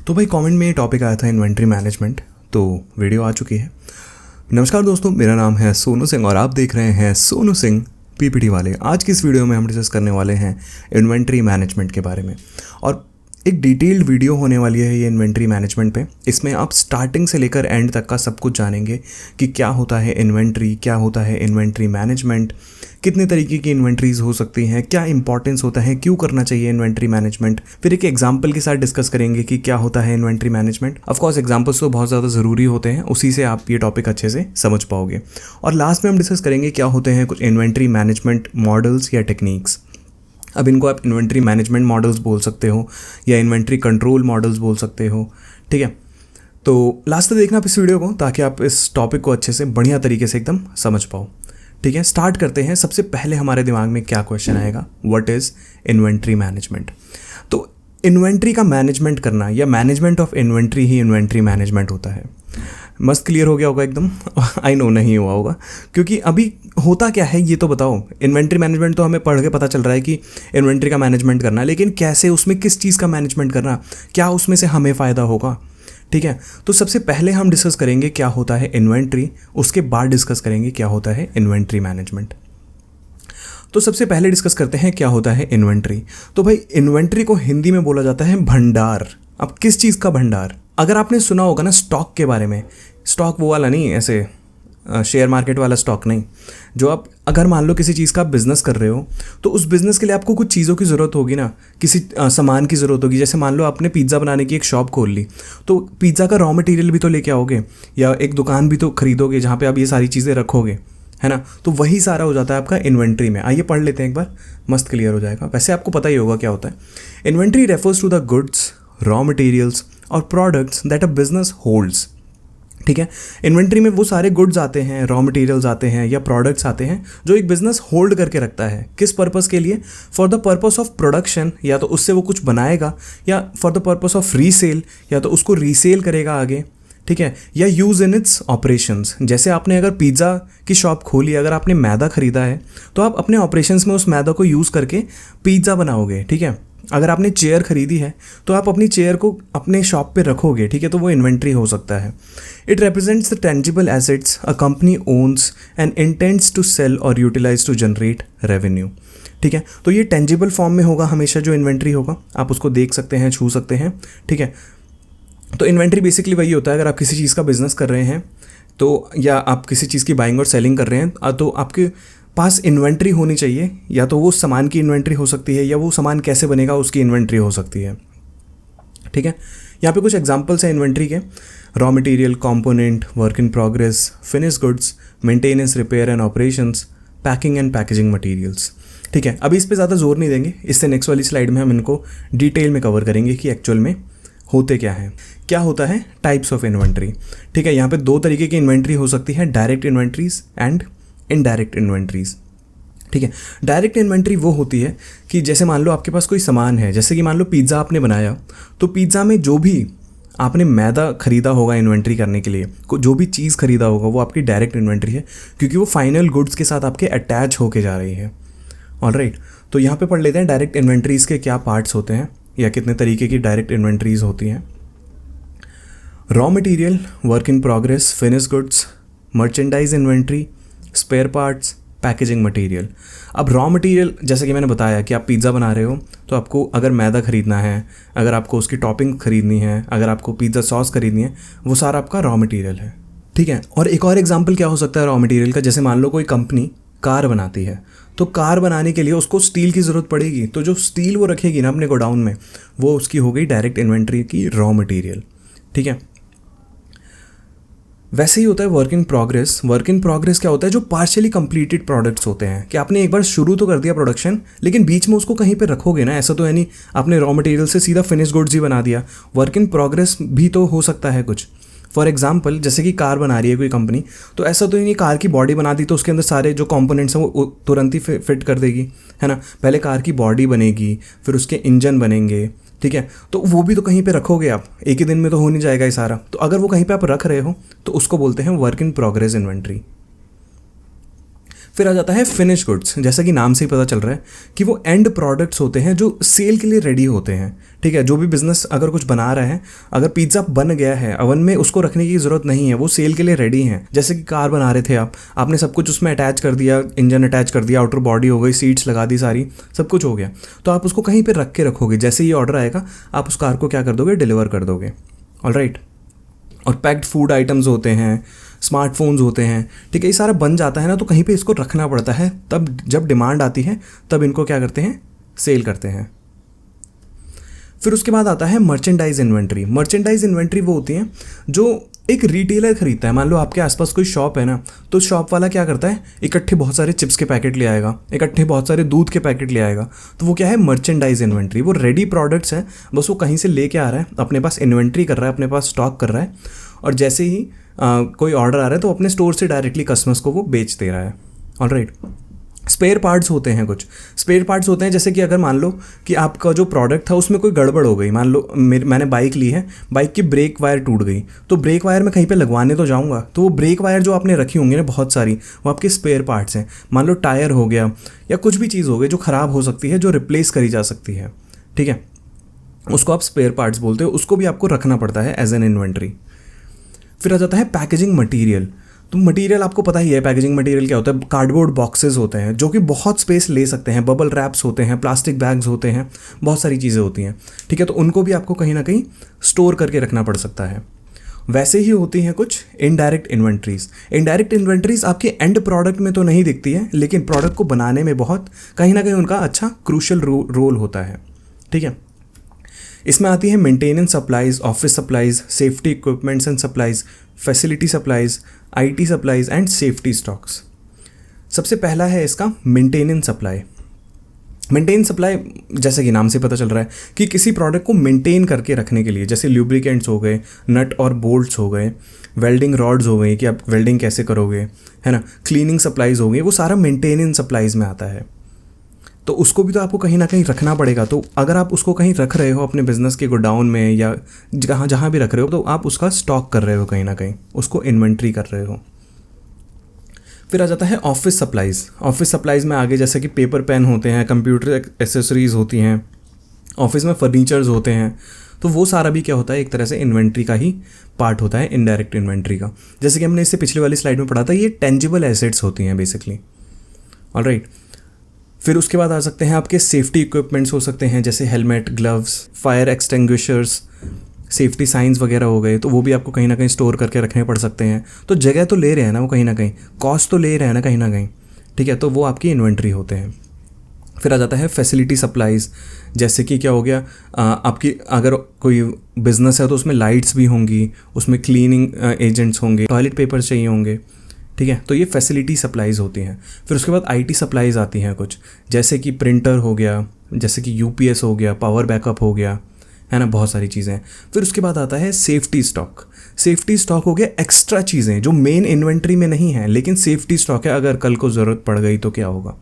तो भाई कमेंट में ये टॉपिक आया था इन्वेंट्री मैनेजमेंट, तो वीडियो आ चुकी है। नमस्कार दोस्तों, मेरा नाम है सोनू सिंह और आप देख रहे हैं सोनू सिंह पीपीटी वाले। आज की इस वीडियो में हम डिस्कस करने वाले हैं इन्वेंट्री मैनेजमेंट के बारे में और एक डिटेल्ड वीडियो होने वाली है ये इन्वेंट्री मैनेजमेंट पे। इसमें आप स्टार्टिंग से लेकर एंड तक का सब कुछ जानेंगे कि क्या होता है इन्वेंट्री, क्या होता है इन्वेंट्री मैनेजमेंट, कितने तरीके की इन्वेंट्रीज हो सकती हैं, क्या इंपॉर्टेंस होता है, क्यों करना चाहिए इन्वेंट्री मैनेजमेंट। फिर एक एग्जांपल के साथ डिस्कस करेंगे कि क्या होता है inventory management. Of course examples तो बहुत ज़्यादा ज़रूरी होते हैं, उसी से आप ये टॉपिक अच्छे से समझ पाओगे। और लास्ट में हम डिस्कस करेंगे क्या होते हैं कुछ इन्वेंट्री मैनेजमेंट मॉडल्स या टेक्निक्स। अब इनको आप इन्वेंट्री मैनेजमेंट मॉडल्स बोल सकते हो या इन्वेंट्री कंट्रोल मॉडल्स बोल सकते हो, ठीक है। तो लास्ट तक देखना आप इस वीडियो को ताकि आप इस टॉपिक को अच्छे से बढ़िया तरीके से एकदम समझ पाओ, ठीक है। स्टार्ट करते हैं। सबसे पहले हमारे दिमाग में क्या क्वेश्चन आएगा, व्हाट इज़ इन्वेंट्री मैनेजमेंट। तो इन्वेंट्री का मैनेजमेंट करना या management of inventory he inventory management होता है। मस्त क्लियर हो गया होगा एकदम। आई नो नहीं हुआ होगा, क्योंकि अभी होता क्या है ये तो बताओ। इन्वेंट्री मैनेजमेंट तो हमें पढ़ के पता चल रहा है कि इन्वेंट्री का मैनेजमेंट करना, लेकिन कैसे, उसमें किस चीज़ का मैनेजमेंट करना, क्या उसमें से हमें फ़ायदा होगा, ठीक है। तो सबसे पहले हम डिस्कस करेंगे क्या होता है इन्वेंट्री, उसके बाद डिस्कस करेंगे क्या होता है इन्वेंट्री मैनेजमेंट। तो सबसे पहले डिस्कस करते हैं क्या होता है इन्वेंट्री। तो भाई इन्वेंट्री को हिंदी में बोला जाता है भंडार। अब किस चीज़ का भंडार? अगर आपने सुना होगा ना स्टॉक के बारे में, स्टॉक वो वाला नहीं, ऐसे शेयर मार्केट वाला स्टॉक नहीं, जो आप अगर मान लो किसी चीज़ का बिजनेस कर रहे हो तो उस बिज़नेस के लिए आपको कुछ चीज़ों की ज़रूरत होगी ना, किसी सामान की ज़रूरत होगी। जैसे मान लो आपने पिज़्ज़ा बनाने की एक शॉप खोल ली, तो पिज़्ज़ा का रॉ मटेरियल भी तो लेके आओगे या एक दुकान भी तो खरीदोगे जहाँ पे आप ये सारी चीज़ें रखोगे, है ना। तो वही सारा हो जाता है आपका इन्वेंट्री में। आइए पढ़ लेते हैं एक बार, मस्त क्लियर हो जाएगा। वैसे आपको पता ही होगा क्या होता है। Inventory refers to the goods, raw materials और products that a business holds, ठीक है। इन्वेंट्री में वो सारे गुड्स आते हैं, रॉ मटेरियल्स आते हैं या प्रोडक्ट्स आते हैं जो एक बिजनेस होल्ड करके रखता है। किस पर्पस के लिए? For the purpose of production, या तो उससे वो कुछ बनाएगा, या for the purpose of resale, या तो उसको रीसेल करेगा आगे, ठीक है, या यूज़ इन इट्स ऑपरेशंस। जैसे आपने अगर पिज़्ज़ा की शॉप खोली, अगर आपने मैदा खरीदा है तो आप अपने ऑपरेशंस में उस मैदा को यूज़ करके पिज़्ज़ा बनाओगे, ठीक है। अगर आपने चेयर खरीदी है तो आप अपनी चेयर को अपने शॉप पे रखोगे, ठीक है, तो वो इन्वेंट्री हो सकता है। It represents the tangible assets a company owns and intends to sell or utilize to generate revenue, ठीक है। तो ये टेंजिबल फॉर्म में होगा हमेशा जो इन्वेंट्री होगा, आप उसको देख सकते हैं, छू सकते हैं, ठीक है। तो इन्वेंट्री बेसिकली वही होता है, अगर आप किसी चीज़ का बिजनेस कर रहे हैं तो, या आप किसी चीज़ की बाइंग और सेलिंग कर रहे हैं, तो आपके पास इन्वेंट्री होनी चाहिए। या तो वो सामान की इन्वेंट्री हो सकती है या वो सामान कैसे बनेगा उसकी इन्वेंट्री हो सकती है, ठीक है। यहाँ पे कुछ एग्जांपल्स हैं इन्वेंट्री के। Raw material, component, work in progress, finish goods, maintenance, repair and operations, packing and packaging materials, ठीक है। अभी इस पे ज़्यादा जोर नहीं देंगे, इससे नेक्स्ट वाली स्लाइड में हम इनको डिटेल में कवर करेंगे कि एक्चुअल में होते क्या हैं। क्या होता है टाइप्स ऑफ इन्वेंट्री, ठीक है। यहाँ पे दो तरीके की इन्वेंट्री हो सकती है, direct inventories and indirect inventories, ठीक है। डायरेक्ट इन्वेंट्री वो होती है कि जैसे मान लो आपके पास कोई सामान है, जैसे कि मान लो पिज़्ज़ा आपने बनाया, तो पिज़्ज़ा में जो भी आपने मैदा खरीदा होगा इन्वेंट्री करने के लिए, जो भी चीज़ खरीदा होगा वो आपकी डायरेक्ट इन्वेंट्री है, क्योंकि वो फाइनल गुड्स के साथ आपके अटैच होके जा रही है। ऑलराइट, तो यहाँ पे पढ़ लेते हैं डायरेक्ट इन्वेंट्रीज़ के क्या पार्ट्स होते हैं या कितने तरीके की डायरेक्ट इन्वेंट्रीज होती हैं। Raw material, work in progress, finish goods, merchandise inventory, spare parts, packaging material. अब रॉ मटेरियल जैसे कि मैंने बताया कि आप पिज़्ज़ा बना रहे हो तो आपको अगर मैदा ख़रीदना है, अगर आपको उसकी टॉपिंग ख़रीदनी है, अगर आपको पिज़्ज़ा सॉस ख़रीदनी है, वो सारा आपका रॉ मटेरियल है, ठीक है। और एक और एग्जांपल क्या हो सकता है रॉ मटेरियल का, जैसे मान लो कोई कंपनी कार बनाती है, तो कार बनाने के लिए उसको स्टील की ज़रूरत पड़ेगी, तो जो स्टील वो रखेगी ना अपने गोडाउन में, वो उसकी हो गई डायरेक्ट इन्वेंट्री की रॉ मटेरियल, ठीक है। वैसे ही होता है work in progress. Work in progress क्या होता है? जो पार्शियली कंप्लीटेड प्रोडक्ट्स होते हैं, कि आपने एक बार शुरू तो कर दिया प्रोडक्शन, लेकिन बीच में उसको कहीं पे रखोगे ना, ऐसा तो है नहीं आपने रॉ मटेरियल से सीधा फिनिश गुड्स ही बना दिया। वर्क इन प्रोग्रेस भी तो हो सकता है कुछ। फॉर एग्जाम्पल जैसे कि कार बना रही है कोई कंपनी, तो ऐसा तो नहीं कार की बॉडी बना दी तो उसके अंदर सारे जो कंपोनेंट्स हैं वो तुरंत ही फिट कर देगी, है ना। पहले कार की बॉडी बनेगी, फिर उसके इंजन बनेंगे, ठीक है। तो वो भी तो कहीं पे रखोगे आप, एक ही दिन में तो हो नहीं जाएगा ये सारा। तो अगर वो कहीं पे आप रख रहे हो तो उसको बोलते हैं वर्क इन प्रोग्रेस इन्वेंट्री। फिर आ जाता है फिनिश गुड्स। जैसा कि नाम से ही पता चल रहा है कि वो एंड प्रोडक्ट्स होते हैं जो सेल के लिए रेडी होते हैं। ठीक है, जो भी बिजनेस अगर कुछ बना रहा है, अगर पिज्ज़ा बन गया है अवन में, उसको रखने की ज़रूरत नहीं है, वो सेल के लिए रेडी हैं। जैसे कि कार बना रहे थे आपने सब कुछ उसमें अटैच कर दिया, इंजन अटैच कर दिया, आउटर बॉडी हो गई, सीट्स लगा दी, सारी सब कुछ हो गया, तो आप उसको कहीं पर रख के रखोगे। जैसे ही ऑर्डर आएगा आप उस कार को क्या कर दोगे, डिलीवर कर दोगे। ऑलराइट। और पैक्ड फूड आइटम्स होते हैं, स्मार्टफोन्स होते हैं। ठीक है, ये सारा बन जाता है ना, तो कहीं पे इसको रखना पड़ता है, तब जब डिमांड आती है तब इनको क्या करते हैं, सेल करते हैं। फिर उसके बाद आता है मर्चेंडाइज इन्वेंट्री। मर्चेंडाइज इन्वेंट्री वो होती है जो एक रिटेलर खरीदता है। मान लो आपके आसपास कोई शॉप है ना, तो शॉप वाला क्या करता है, इकट्ठे बहुत सारे चिप्स के पैकेट ले आएगा, इकट्ठे बहुत सारे दूध के पैकेट ले आएगा, तो वो क्या है, मर्चेंडाइज इन्वेंट्री। वो रेडी प्रोडक्ट्स है, बस वो कहीं से लेके आ रहा है, अपने पास इन्वेंट्री कर रहा है, अपने पास स्टॉक कर रहा है, और जैसे ही कोई ऑर्डर आ रहा है तो अपने स्टोर से डायरेक्टली कस्टमर्स को वो बेच दे रहा है। ऑलराइट। स्पेयर पार्ट्स होते हैं, कुछ स्पेयर पार्ट्स होते हैं, जैसे कि अगर मान लो कि आपका जो प्रोडक्ट था उसमें कोई गड़बड़ हो गई। मान लो मैंने बाइक ली है, बाइक की ब्रेक वायर टूट गई, तो ब्रेक वायर मैं कहीं पे लगवाने तो जाऊंगा, तो वो ब्रेक वायर जो आपने रखी होंगी ना बहुत सारी, वो आपके स्पेयर पार्ट्स हैं। मान लो टायर हो गया या कुछ भी चीज़ हो गई जो ख़राब हो सकती है, जो रिप्लेस करी जा सकती है, ठीक है, उसको आप स्पेयर पार्ट्स बोलते हो, उसको भी आपको रखना पड़ता है एज एन इन्वेंट्री। फिर आ जाता है पैकेजिंग मटेरियल। तो मटेरियल आपको पता ही है, पैकेजिंग मटेरियल क्या होता है, कार्डबोर्ड बॉक्सेस होते हैं जो कि बहुत स्पेस ले सकते हैं, बबल रैप्स होते हैं, प्लास्टिक बैग्स होते हैं, बहुत सारी चीज़ें होती हैं। ठीक है, तो उनको भी आपको कहीं ना कहीं स्टोर करके रखना पड़ सकता है। वैसे ही होती हैं कुछ इनडायरेक्ट इन्वेंट्रीज। इनडायरेक्ट इन्वेंट्रीज आपके एंड प्रोडक्ट में तो नहीं दिखती है, लेकिन प्रोडक्ट को बनाने में बहुत कहीं ना कहीं उनका अच्छा क्रूशल रोल होता है। ठीक है, इसमें आती है maintenance supplies, office supplies, safety equipments and supplies, facility supplies, IT supplies and safety stocks. सबसे पहला है इसका मेंटेनेंस सप्लाई। मेंटेन सप्लाई, जैसे कि नाम से पता चल रहा है कि किसी प्रोडक्ट को मेंटेन करके रखने के लिए, जैसे ल्यूब्रिकेंट्स हो गए, नट और बोल्ट्स हो गए, वेल्डिंग रॉड्स हो गई कि आप वेल्डिंग कैसे करोगे, है ना, क्लीनिंग सप्लाईज हो गई, वो सारा मेंटेनेंस सप्लाईज में आता है। तो उसको भी तो आपको कहीं ना कहीं रखना पड़ेगा। तो अगर आप उसको कहीं रख रहे हो अपने बिजनेस के गोडाउन में या जहाँ भी रख रहे हो, तो आप उसका स्टॉक कर रहे हो, कहीं ना कहीं उसको इन्वेंट्री कर रहे हो। फिर आ जाता है ऑफिस सप्लाईज़। ऑफिस सप्लाईज़ में आगे जैसे कि पेपर पेन होते हैं, कंप्यूटर एसेसरीज़ होती हैं, ऑफिस में फर्नीचर्स होते हैं, तो वो सारा भी क्या होता है, एक तरह से इन्वेंट्री का ही पार्ट होता है, इनडायरेक्ट इन्वेंट्री का। जैसे कि हमने इससे पिछले वाली स्लाइड में पढ़ा था, ये टेंजिबल एसेट्स होती हैं बेसिकली। ऑलराइट। फिर उसके बाद आ सकते हैं आपके सेफ्टी इक्विपमेंट्स हो सकते हैं, जैसे helmet, gloves, fire extinguishers, safety science वगैरह हो गए, तो वो भी आपको कहीं ना कहीं स्टोर करके रखने पड़ सकते हैं। तो जगह तो ले रहे हैं ना वो, कहीं ना कहीं कॉस्ट तो ले रहे हैं ना कहीं ना कहीं, ठीक है, तो वो आपकी इन्वेंट्री होते हैं। फिर आ जाता है फैसिलिटी सप्लाईज़, जैसे कि क्या हो गया, आपकी अगर कोई बिजनेस है तो उसमें लाइट्स भी होंगी, उसमें क्लीनिंग एजेंट्स होंगे, टॉयलेट पेपर्स चाहिए होंगे, ठीक है, तो ये फैसिलिटी सप्लाईज़ होती हैं। फिर उसके बाद आईटी सप्लाईज़ आती हैं कुछ, जैसे कि प्रिंटर हो गया, जैसे कि यूपीएस हो गया, पावर बैकअप हो गया, है ना, बहुत सारी चीज़ें। फिर उसके बाद आता है सेफ्टी स्टॉक। सेफ्टी स्टॉक हो गया एक्स्ट्रा चीज़ें जो मेन इन्वेंट्री में नहीं है, लेकिन सेफ्टी स्टॉक है, अगर कल को ज़रूरत पड़ गई तो क्या होगा।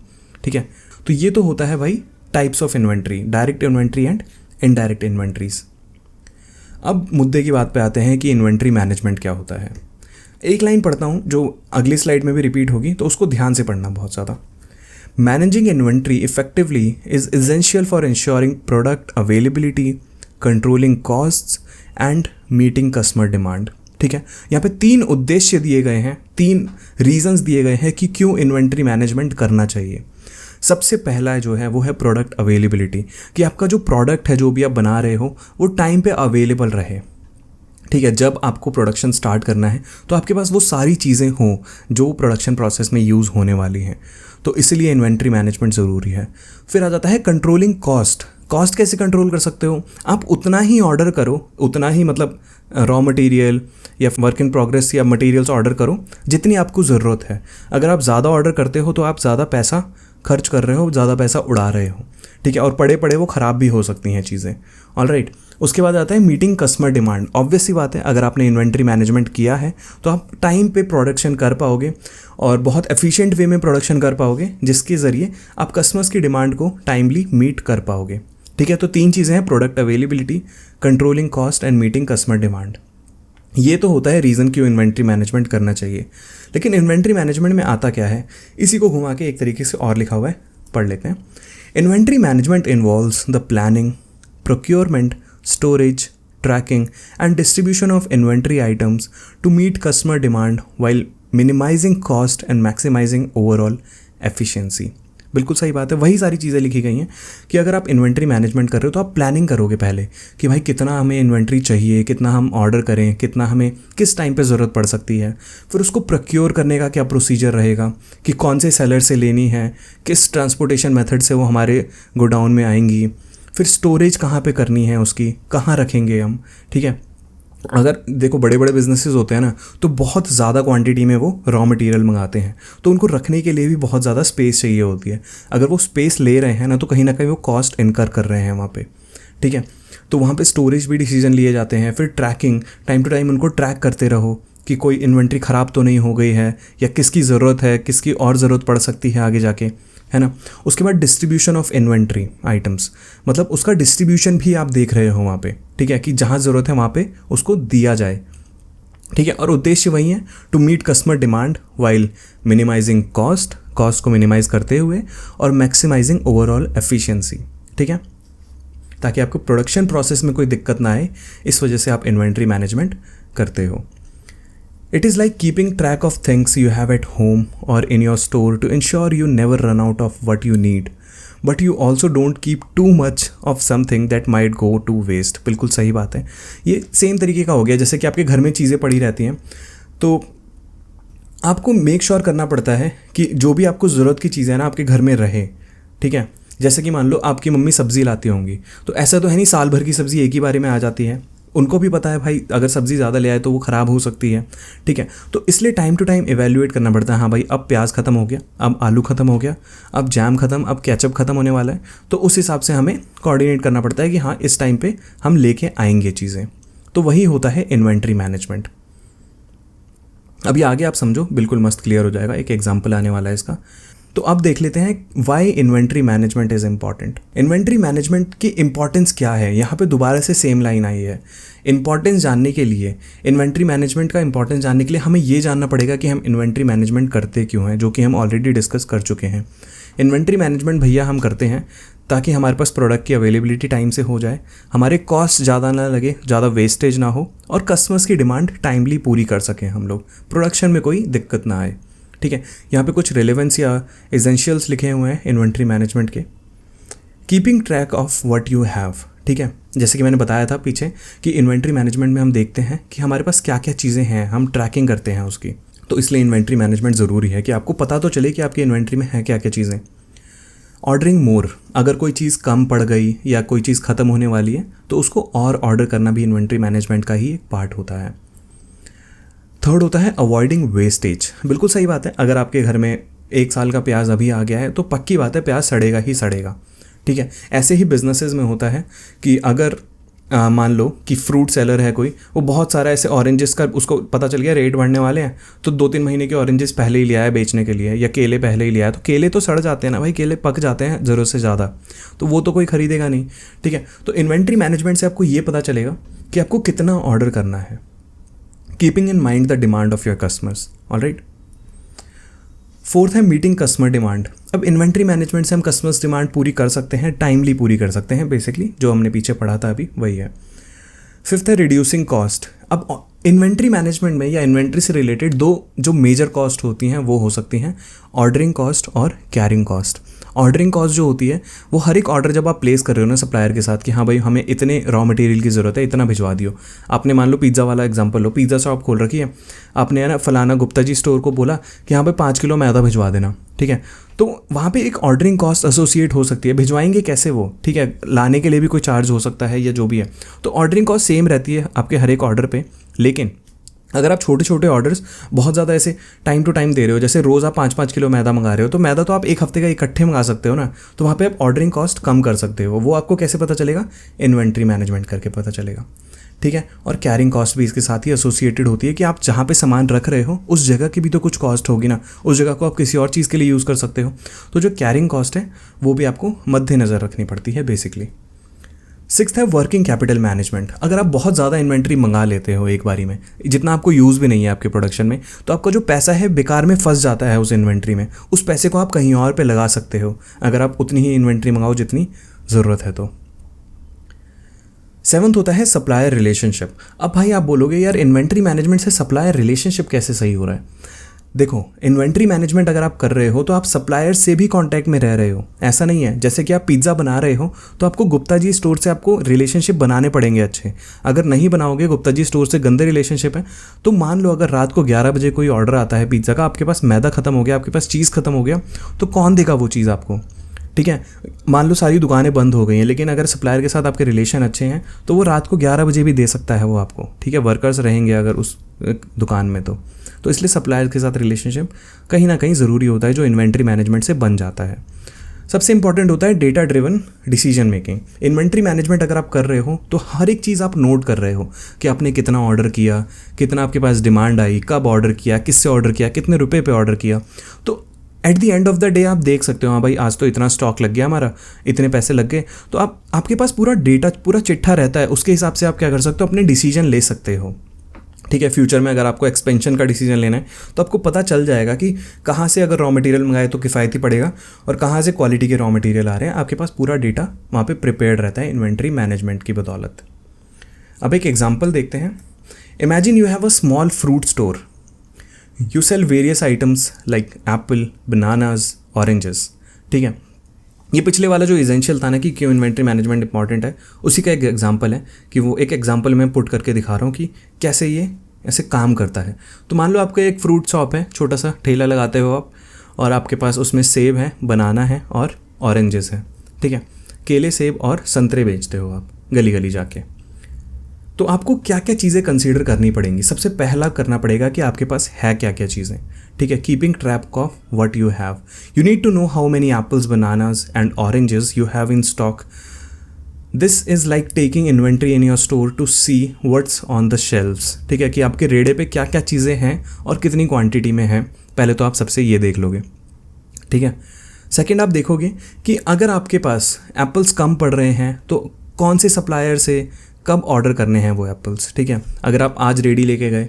ठीक है, तो ये तो होता है भाई types of inventory, direct inventory and indirect inventories. अब मुद्दे की बात पे आते हैं कि इन्वेंट्री मैनेजमेंट क्या होता है। एक लाइन पढ़ता हूँ जो अगली स्लाइड में भी रिपीट होगी, तो उसको ध्यान से पढ़ना बहुत ज़्यादा। Managing inventory effectively is essential for ensuring product availability, controlling costs and meeting customer demand. ठीक है, यहाँ पे 3 उद्देश्य दिए गए हैं, 3 रीजंस दिए गए हैं कि क्यों इन्वेंट्री मैनेजमेंट करना चाहिए। सबसे पहला जो है वो है प्रोडक्ट अवेलेबिलिटी, कि आपका जो प्रोडक्ट है, जो भी आप बना रहे हो, वो टाइम पे अवेलेबल रहे। ठीक है, जब आपको प्रोडक्शन स्टार्ट करना है तो आपके पास वो सारी चीज़ें हों जो प्रोडक्शन प्रोसेस में यूज़ होने वाली हैं, तो इसलिए इन्वेंट्री मैनेजमेंट ज़रूरी है। फिर आ जाता है कंट्रोलिंग कॉस्ट। कॉस्ट कैसे कंट्रोल कर सकते हो, आप उतना ही ऑर्डर करो, उतना ही मतलब रॉ मटेरियल या वर्क इन प्रोग्रेस या मटेरियल्स ऑर्डर करो जितनी आपको ज़रूरत है। अगर आप ज़्यादा ऑर्डर करते हो तो आप ज़्यादा पैसा खर्च कर रहे हो, ज़्यादा पैसा उड़ा रहे हो। ठीक है, और पड़े पड़े वो ख़राब भी हो सकती हैं चीज़ें। ऑलराइट। उसके बाद आता है मीटिंग कस्टमर डिमांड। ऑब्वियस सी बात है, अगर आपने इन्वेंट्री मैनेजमेंट किया है तो आप टाइम पे प्रोडक्शन कर पाओगे और बहुत एफिशिएंट वे में प्रोडक्शन कर पाओगे, जिसके ज़रिए आप कस्टमर्स की डिमांड को टाइमली मीट कर पाओगे। ठीक है, तो 3 चीज़ें हैं, product availability, controlling cost and meeting customer demand. ये तो होता है रीज़न क्यों इन्वेंट्री मैनेजमेंट करना चाहिए। लेकिन इन्वेंट्री मैनेजमेंट में आता क्या है, इसी को घुमा के एक तरीके से और लिखा हुआ है, पढ़ लेते हैं। Inventory management involves the planning, procurement, storage, tracking and distribution of inventory items to meet customer demand while minimizing cost and maximizing overall efficiency. बिल्कुल सही बात है, वही सारी चीज़ें लिखी गई हैं कि अगर आप इन्वेंट्री मैनेजमेंट कर रहे हो तो आप प्लानिंग करोगे पहले कि भाई कितना हमें इन्वेंट्री चाहिए, कितना हम ऑर्डर करें, कितना हमें किस टाइम पे ज़रूरत पड़ सकती है। फिर उसको प्रोक्योर करने का क्या प्रोसीजर रहेगा कि कौन से सेलर से लेनी है, किस ट्रांसपोर्टेशन मेथड से वो हमारे गोडाउन में आएंगी, फिर स्टोरेज कहाँ पे करनी है, उसकी कहाँ रखेंगे हम। ठीक है, अगर देखो बड़े बड़े बिजनेसेस होते हैं ना, तो बहुत ज़्यादा क्वांटिटी में वो रॉ मटेरियल मंगाते हैं, तो उनको रखने के लिए भी बहुत ज़्यादा स्पेस चाहिए होती है। अगर वो स्पेस ले रहे हैं ना, तो कहीं ना कहीं वो कॉस्ट इनकर कर रहे हैं वहाँ पे। ठीक है, तो वहाँ पे स्टोरेज भी डिसीजन लिए जाते हैं। फिर ट्रैकिंग, टाइम टू टाइम उनको ट्रैक करते रहो कि कोई इन्वेंट्री ख़राब तो नहीं हो गई है, या किसकी ज़रूरत है, किसकी और ज़रूरत पड़ सकती है आगे जाके, है ना। उसके बाद डिस्ट्रीब्यूशन ऑफ इन्वेंट्री आइटम्स, मतलब उसका डिस्ट्रीब्यूशन भी आप देख रहे हो वहाँ पे। ठीक है, कि जहाँ ज़रूरत है वहाँ पे उसको दिया जाए। ठीक है, और उद्देश्य वही है, to meet customer demand while minimizing cost को मिनिमाइज करते हुए, और मैक्सिमाइजिंग ओवरऑल एफिशिएंसी। ठीक है, ताकि आपको प्रोडक्शन प्रोसेस में कोई दिक्कत ना आए, इस वजह से आप इन्वेंट्री मैनेजमेंट करते हो। It is like keeping track of things you have at home or in your store to ensure you never run out of what you need, but you also don't keep too much of something that might go to waste। बिल्कुल सही बात है, ये same तरीके का हो गया जैसे कि आपके घर में चीज़ें पड़ी रहती हैं, तो आपको मेक श्योर करना पड़ता है कि जो भी आपको ज़रूरत की चीज़ें हैं ना आपके घर में रहे। ठीक है, जैसे कि मान लो आपकी मम्मी सब्ज़ी लाती होंगी, तो ऐसा तो है नहीं साल भर की सब्ज़ी एक ही बारी में आ जाती है। उनको भी पता है भाई अगर सब्ज़ी ज़्यादा ले आए तो वो ख़राब हो सकती है। ठीक है, तो इसलिए टाइम टू टाइम इवैल्यूएट करना पड़ता है। हाँ भाई, अब प्याज ख़त्म हो गया, अब आलू ख़त्म हो गया, अब जैम ख़त्म, अब केचप ख़त्म होने वाला है, तो उस हिसाब से हमें कोऑर्डिनेट करना पड़ता है कि हाँ इस टाइम पे हम लेके आएंगे चीज़ें। तो वही होता है इन्वेंट्री मैनेजमेंट। अभी आगे आप समझो, बिल्कुल मस्त क्लियर हो जाएगा, एक एग्जाम्पल आने वाला है इसका। तो अब देख लेते हैं why inventory management is important. Inventory management की इंपॉर्टेंस क्या है, यहाँ पे दोबारा से सेम लाइन आई है। इंपॉर्टेंस जानने के लिए, इन्वेंट्री मैनेजमेंट का इंपॉर्टेंस जानने के लिए हमें ये जानना पड़ेगा कि हम इन्वेंट्री मैनेजमेंट करते क्यों हैं, जो कि हम ऑलरेडी डिस्कस कर चुके हैं। इन्वेंट्री मैनेजमेंट भैया हम करते हैं ताकि हमारे पास प्रोडक्ट की अवेलेबिलिटी टाइम से हो जाए, हमारे कॉस्ट ज़्यादा ना लगे, ज़्यादा वेस्टेज ना हो, और कस्टमर्स की डिमांड टाइमली पूरी कर सकें हम लोग, प्रोडक्शन में कोई दिक्कत ना आए। ठीक है, यहाँ पे कुछ रेलेवेंस या एसेंशियल्स लिखे हुए हैं इन्वेंट्री मैनेजमेंट के। Keeping track of what you have. ठीक है, जैसे कि मैंने बताया था पीछे कि इन्वेंट्री मैनेजमेंट में हम देखते हैं कि हमारे पास क्या क्या चीज़ें हैं, हम ट्रैकिंग करते हैं उसकी, तो इसलिए इन्वेंट्री मैनेजमेंट ज़रूरी है कि आपको पता तो चले कि आपकी इन्वेंट्री में है क्या क्या चीज़ें। ऑर्डरिंग मोर, अगर कोई चीज़ कम पड़ गई या कोई चीज़ ख़त्म होने वाली है तो उसको और ऑर्डर करना भी इन्वेंट्री मैनेजमेंट का ही एक पार्ट होता है। थर्ड होता है अवॉइडिंग वेस्टेज। बिल्कुल सही बात है, अगर आपके घर में 1 साल का प्याज अभी आ गया है तो पक्की बात है प्याज सड़ेगा ही सड़ेगा। ठीक है, ऐसे ही बिजनेसेस में होता है कि अगर मान लो कि फ्रूट सेलर है कोई, वो बहुत सारा ऐसे ऑरेंजेस का उसको पता चल गया रेट बढ़ने वाले हैं, तो 2-3 महीने के ऑरेंजेस पहले ही लिया है बेचने के लिए, या केले पहले ही लिया है, तो केले तो सड़ जाते हैं ना भाई, केले पक जाते हैं ज़रूरत से ज़्यादा, तो वो तो कोई ख़रीदेगा नहीं। ठीक है, तो इन्वेंट्री मैनेजमेंट से आपको ये पता चलेगा कि आपको कितना ऑर्डर करना है, keeping in mind the demand of your customers. Alright, fourth है मीटिंग कस्टमर डिमांड। अब इन्वेंट्री मैनेजमेंट से हम कस्टमर्स डिमांड पूरी कर सकते हैं, टाइमली पूरी कर सकते हैं, बेसिकली जो हमने पीछे पढ़ा था अभी वही है। फिफ्थ है रिड्यूसिंग कॉस्ट। अब इन्वेंट्री मैनेजमेंट में या इन्वेंट्री से रिलेटेड 2 जो मेजर कॉस्ट होती हैं वो हो सकती हैं ऑर्डरिंग कॉस्ट और कैरिंग कॉस्ट। ऑर्डरिंग कॉस्ट जो होती है वो हर एक ऑर्डर जब आप प्लेस कर रहे हो ना सप्लायर के साथ कि हाँ भाई हमें इतने रॉ मटेरियल की ज़रूरत है, इतना भिजवा दियो। आपने मान लो पिज़्ज़ा वाला एग्जांपल लो, पिज़्ज़ा शॉप खोल रखी है, आपने है ना फलाना गुप्ता जी स्टोर को बोला कि यहाँ पे 5 किलो मैदा भिजवा देना। ठीक है, तो वहाँ पे एक ऑर्डरिंग कॉस्ट एसोसिएट हो सकती है, भिजवाएंगे कैसे वो, ठीक है, लाने के लिए भी कोई चार्ज हो सकता है या जो भी है, तो ऑर्डरिंग कॉस्ट सेम रहती है आपके हर एक ऑर्डर पे। लेकिन अगर आप छोटे छोटे ऑर्डर्स बहुत ज़्यादा ऐसे टाइम टू टाइम दे रहे हो, जैसे रोज़ आप 5-5 किलो मैदा मंगा रहे हो, तो मैदा तो आप एक हफ्ते का इकट्ठे मंगा सकते हो ना, तो वहाँ पे आप ऑर्डरिंग कॉस्ट कम कर सकते हो। वो आपको कैसे पता चलेगा, इन्वेंट्री मैनेजमेंट करके पता चलेगा। ठीक है, और कैरिंग कॉस्ट भी इसके साथ ही एसोसिएटेड होती है कि आप जहाँ पे सामान रख रहे हो उस जगह की भी तो कुछ कॉस्ट होगी ना, उस जगह को आप किसी और चीज़ के लिए यूज़ कर सकते हो, तो जो कैरिंग कॉस्ट है वो भी आपको मद्देनज़र रखनी पड़ती है बेसिकली। सिक्स्थ है वर्किंग कैपिटल मैनेजमेंट। अगर आप बहुत ज़्यादा इन्वेंट्री मंगा लेते हो एक बारी में, जितना आपको यूज़ भी नहीं है आपके प्रोडक्शन में, तो आपका जो पैसा है बेकार में फंस जाता है उस इन्वेंट्री में। उस पैसे को आप कहीं और पे लगा सकते हो अगर आप उतनी ही इन्वेंट्री मंगाओ जितनी ज़रूरत है तो। सेवन्थ होता है सप्लायर रिलेशनशिप। अब भाई आप बोलोगे यार इन्वेंट्री मैनेजमेंट से सप्लायर रिलेशनशिप कैसे सही हो रहा है। देखो, इन्वेंट्री मैनेजमेंट अगर आप कर रहे हो तो आप सप्लायर से भी कांटेक्ट में रह रहे हो। ऐसा नहीं है जैसे कि आप पिज़्ज़ा बना रहे हो तो आपको गुप्ता जी स्टोर से आपको रिलेशनशिप बनाने पड़ेंगे अच्छे। अगर नहीं बनाओगे, गुप्ता जी स्टोर से गंदे रिलेशनशिप है, तो मान लो अगर रात को 11 बजे कोई ऑर्डर आता है पिज़्ज़ा का, आपके पास मैदा खत्म हो गया, आपके पास चीज़ खत्म हो गया, तो कौन देगा वो चीज़ आपको। ठीक है, मान लो सारी दुकानें बंद हो गई हैं, लेकिन अगर सप्लायर के साथ आपके रिलेशन अच्छे हैं तो वो रात को 11 बजे भी दे सकता है वो आपको। ठीक है, वर्कर्स रहेंगे अगर उस दुकान में तो इसलिए सप्लायर के साथ रिलेशनशिप कहीं ना कहीं ज़रूरी होता है, जो इन्वेंट्री मैनेजमेंट से बन जाता है। सबसे इंपॉर्टेंट होता है data driven decision making. Inventory management अगर आप कर रहे हो तो हर एक चीज़ आप नोट कर रहे हो कि आपने कितना ऑर्डर किया, कितना आपके पास डिमांड आई, कब ऑर्डर किया, किससे ऑर्डर किया, कितने रुपए पे ऑर्डर किया। तो at the end of the day आप देख सकते हो, हाँ भाई आज तो इतना स्टॉक लग गया हमारा, इतने पैसे लग गए। तो आपके पास पूरा डेटा, पूरा चिट्ठा रहता है। उसके हिसाब से आप क्या कर सकते हो, अपने डिसीजन ले सकते हो। ठीक है, फ्यूचर में अगर आपको एक्सपेंशन का डिसीजन लेना है तो आपको पता चल जाएगा कि कहाँ से अगर रॉ मटेरियल मंगाए तो किफ़ायती पड़ेगा और कहाँ से क्वालिटी के रॉ मटेरियल आ रहे हैं। आपके पास पूरा डेटा वहाँ पे प्रिपेयर्ड रहता है इन्वेंट्री मैनेजमेंट की बदौलत। अब एक एग्जांपल देखते हैं। Imagine you have a small fruit store, you sell various items like apple, bananas, oranges. ठीक है, ये पिछले वाला जो एसेंशियल था ना कि क्यों इन्वेंट्री मैनेजमेंट इंपॉर्टेंट है, उसी का एक एग्जांपल है कि वो एक एग्जांपल मैं पुट करके दिखा रहा हूँ कि कैसे ये ऐसे काम करता है। तो मान लो आपका एक फ्रूट शॉप है, छोटा सा ठेला लगाते हो आप, और आपके पास उसमें सेब है, बनाना है और ऑरेंजेस है। ठीक है, केले, सेब और संतरे बेचते हो आप गली गली जाके। तो आपको क्या क्या चीज़ें कंसीडर करनी पड़ेंगी। सबसे पहला करना पड़ेगा कि आपके पास है क्या क्या चीज़ें। ठीक है, keeping track of what you have. You need to know how many apples, bananas and oranges you have in stock. This is like taking inventory in your store to see what's on the shelves. ठीक है, कि आपके रेड़े पे क्या क्या चीज़ें हैं और कितनी क्वांटिटी में हैं। पहले तो आप सबसे ये देख लोगे। ठीक है, सेकेंड आप देखोगे कि अगर आपके पास एप्पल्स कम पड़ रहे हैं तो कौन से सप्लायर से कब ऑर्डर करने हैं वो एप्पल्स। ठीक है, अगर आप आज रेडी लेके गए,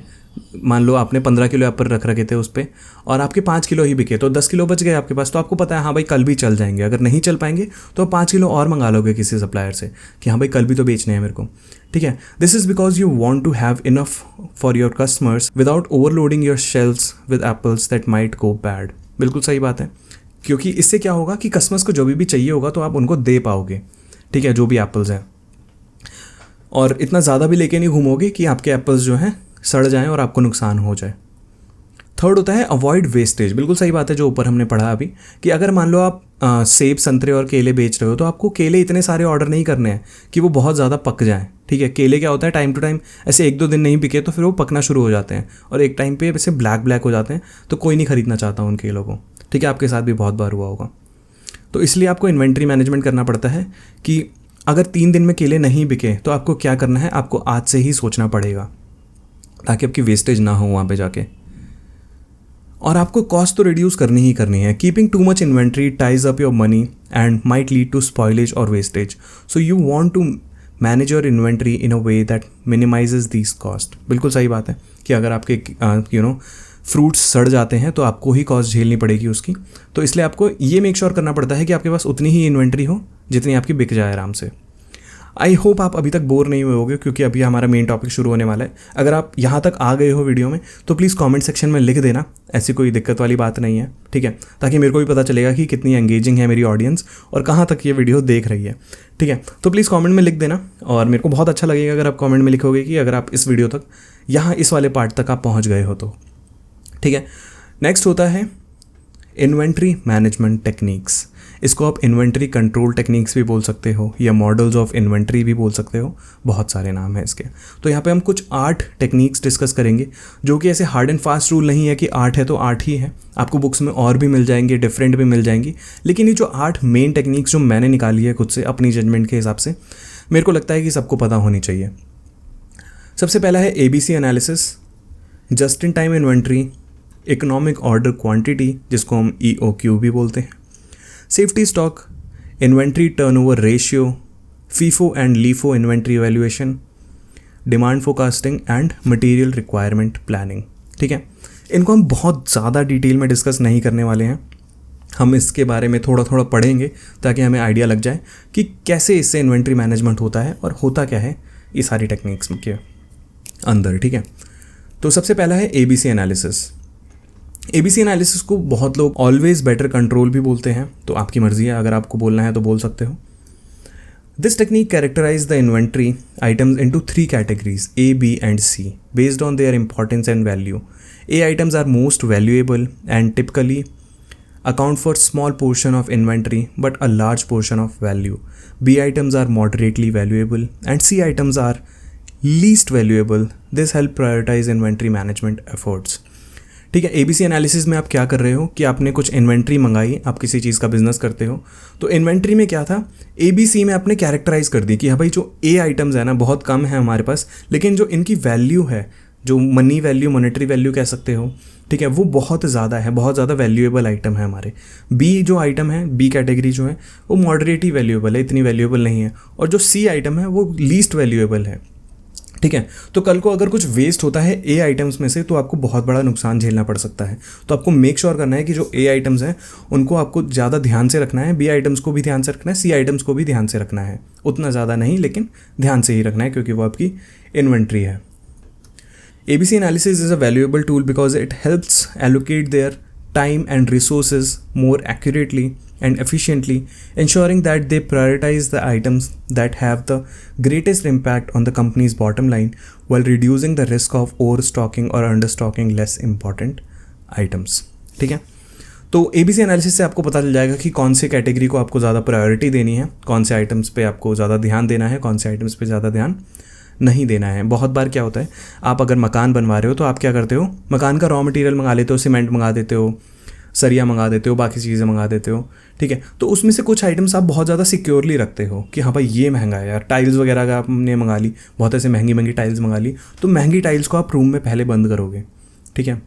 मान लो आपने 15 किलो एप्पल रख रखे थे उस पर और आपके 5 किलो ही बिके, तो 10 किलो बच गए आपके पास। तो आपको पता है हाँ भाई कल भी चल जाएंगे। अगर नहीं चल पाएंगे तो 5 किलो और मंगा लोगे किसी सप्लायर से कि हाँ भाई कल भी तो बेचने हैं मेरे को। ठीक है, this is because you want to have enough for your customers without overloading your shelves with apples that might go bad. बिल्कुल सही बात है, क्योंकि इससे क्या होगा कि कस्टमर्स को जो भी चाहिए होगा तो आप उनको दे पाओगे। ठीक है, जो भी एप्पल्स हैं, और इतना ज़्यादा भी लेके नहीं घूमोगे कि आपके एप्पल्स जो हैं सड़ जाएं और आपको नुकसान हो जाए। थर्ड होता है अवॉइड वेस्टेज। बिल्कुल सही बात है जो ऊपर हमने पढ़ा अभी, कि अगर मान लो आप सेब, संतरे और केले बेच रहे हो तो आपको केले इतने सारे ऑर्डर नहीं करने हैं कि वो बहुत ज़्यादा पक जाएं। ठीक है, केले क्या होता है, टाइम टू टाइम ऐसे 1-2 दिन नहीं बिके तो फिर वो पकना शुरू हो जाते हैं और एक टाइम पे ऐसे ब्लैक हो जाते हैं, तो कोई नहीं खरीदना चाहता उन केलों को। ठीक है, आपके साथ भी बहुत बार हुआ होगा। तो इसलिए आपको इन्वेंट्री मैनेजमेंट करना पड़ता है कि अगर 3 दिन में केले नहीं बिके तो आपको क्या करना है, आपको आज से ही सोचना पड़ेगा ताकि आपकी वेस्टेज ना हो वहाँ पे जाके। और आपको कॉस्ट तो रिड्यूस करनी ही करनी है। Keeping too much inventory ties up your money and might lead to spoilage और wastage. So you want to manage your inventory in a way that minimises this cost. बिल्कुल सही बात है कि अगर आपके फ्रूट्स सड़ जाते हैं तो आपको ही कॉस्ट झेलनी पड़ेगी उसकी। तो इसलिए आपको ये मेक श्योर करना पड़ता है कि आपके पास उतनी ही इन्वेंट्री हो जितनी आपकी बिक जाए आराम से। आई होप आप अभी तक बोर नहीं हुए होगे, क्योंकि अभी हमारा मेन टॉपिक शुरू होने वाला है। अगर आप यहाँ तक आ गए हो वीडियो में तो प्लीज़ कमेंट सेक्शन में लिख देना, ऐसी कोई दिक्कत वाली बात नहीं है। ठीक है, ताकि मेरे को भी पता चलेगा कि कितनी एंगेजिंग है मेरी ऑडियंस और कहाँ तक ये वीडियो देख रही है। ठीक है, तो प्लीज़ कमेंट में लिख देना और मेरे को बहुत अच्छा लगेगा अगर आप कमेंट में लिखोगे कि अगर आप इस वीडियो तक, यहाँ इस वाले पार्ट तक आप पहुँच गए हो तो। ठीक है, नेक्स्ट होता है इन्वेंट्री मैनेजमेंट टेक्निक्स। इसको आप इन्वेंट्री कंट्रोल टेक्निक्स भी बोल सकते हो या मॉडल्स ऑफ इन्वेंट्री भी बोल सकते हो, बहुत सारे नाम हैं इसके। तो यहाँ पे हम कुछ 8 टेक्निक्स डिस्कस करेंगे, जो कि ऐसे हार्ड एंड फास्ट रूल नहीं है कि 8 है तो 8 ही है। आपको बुक्स में और भी मिल जाएंगे, डिफरेंट भी मिल जाएंगी, लेकिन ये जो 8 मेन टेक्निक्स जो मैंने निकाली है खुद से अपनी जजमेंट के हिसाब से, मेरे को लगता है कि सबको पता होनी चाहिए। सबसे पहला है ABC analysis, just in time inventory, economic order quantity जिसको हम EOQ भी बोलते हैं, safety stock, inventory turnover ratio, FIFO and LIFO inventory valuation, demand forecasting and material requirement planning. ठीक है, इनको हम बहुत ज़्यादा डिटेल में डिस्कस नहीं करने वाले हैं, हम इसके बारे में थोड़ा थोड़ा पढ़ेंगे ताकि हमें आइडिया लग जाए कि कैसे इससे इन्वेंट्री मैनेजमेंट होता है और होता क्या है ये सारी टेक्निक्स के अंदर। ठीक है, तो सबसे पहला है ABC एनालिसिस। ABC एनालिसिस को बहुत लोग ऑलवेज बेटर कंट्रोल भी बोलते हैं, तो आपकी मर्जी है, अगर आपको बोलना है तो बोल सकते हो। This technique characterizes the inventory items into 3 categories A, B and C based on their importance and value. A items are most valuable and typically account for small portion of inventory but a large portion of value. B items are moderately valuable and C items are least valuable. This help prioritize inventory management efforts. ठीक है, ABC analysis में आप क्या कर रहे हो कि आपने कुछ इन्वेंट्री मंगाई, आप किसी चीज़ का बिजनेस करते हो, तो इन्वेंट्री में क्या था, ABC में आपने कैरेक्टराइज कर दी कि हाँ भाई जो A आइटम्स है ना बहुत कम है हमारे पास, लेकिन जो इनकी वैल्यू है, जो मनी वैल्यू, मॉनेटरी वैल्यू कह सकते हो, ठीक है, वो बहुत ज़्यादा है, बहुत ज़्यादा वैल्यूएबल आइटम है हमारे। B जो आइटम है, B कैटेगरी जो है वो मॉडरेटली वैल्यूएबल है, इतनी वैल्यूएबल नहीं है, और जो C आइटम है वो लीस्ट वैल्यूएबल है। ठीक है, तो कल को अगर कुछ वेस्ट होता है A आइटम्स में से तो आपको बहुत बड़ा नुकसान झेलना पड़ सकता है। तो आपको मेक श्योर करना है कि जो A आइटम्स हैं उनको आपको ज़्यादा ध्यान से रखना है, B आइटम्स को भी ध्यान से रखना है, C आइटम्स को भी ध्यान से रखना है, उतना ज़्यादा नहीं लेकिन ध्यान से ही रखना है क्योंकि वो आपकी इन्वेंट्री है। ABC analysis is a valuable tool because it helps allocate their time and resources more accurately and efficiently, ensuring that they prioritize the items that have the greatest impact on the company's bottom line while reducing the risk of overstocking or understocking less important items. ठीक है, तो ABC analysis से आपको पता चल जाएगा कि कौन से कैटेगरी को आपको ज़्यादा प्रायोरिटी देनी है, कौन से आइटम्स पे आपको ज़्यादा ध्यान देना है, कौन से आइटम्स पे ज़्यादा ध्यान नहीं देना है। बहुत बार क्या होता है, आप अगर मकान बनवा रहे हो तो आप क्या करते हो, मकान का रॉ मटेरियल मंगा लेते हो, सीमेंट मंगा देते हो, सरिया मंगा देते हो, बाकी चीज़ें मंगा देते हो। ठीक है, तो उसमें से कुछ आइटम्स आप बहुत ज़्यादा सिक्योरली रखते हो कि हाँ भाई ये महंगा है यार, टाइल्स वगैरह का आपने मंगा ली, बहुत ऐसे महंगी महंगी टाइल्स मंगा ली, तो महंगी टाइल्स को आप रूम में पहले बंद करोगे। ठीक है,